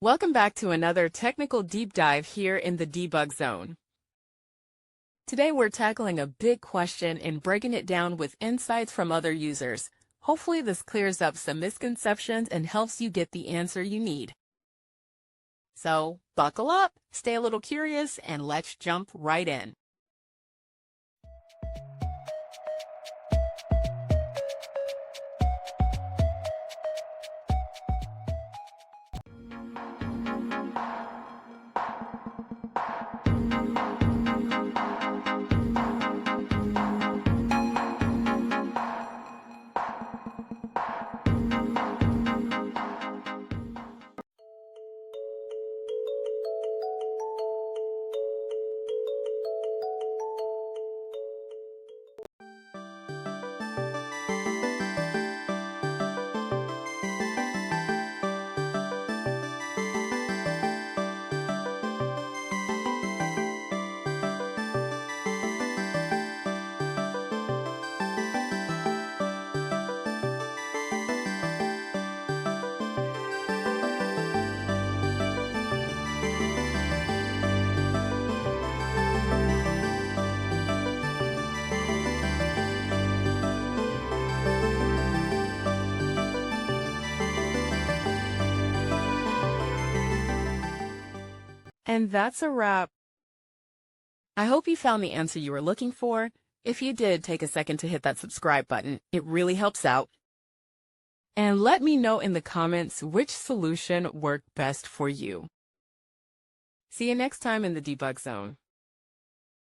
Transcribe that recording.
Welcome back to another technical deep dive here in the debug zone. Today we're tackling a big question and breaking it down with insights from other users. Hopefully this clears up some misconceptions and helps you get the answer you need. So buckle up, stay a little curious, and let's jump right in. And that's a wrap. I hope you found the answer you were looking for. If you did, take a second to hit that subscribe button. It really helps out. And let me know in the comments which solution worked best for you. See you next time in the debug zone.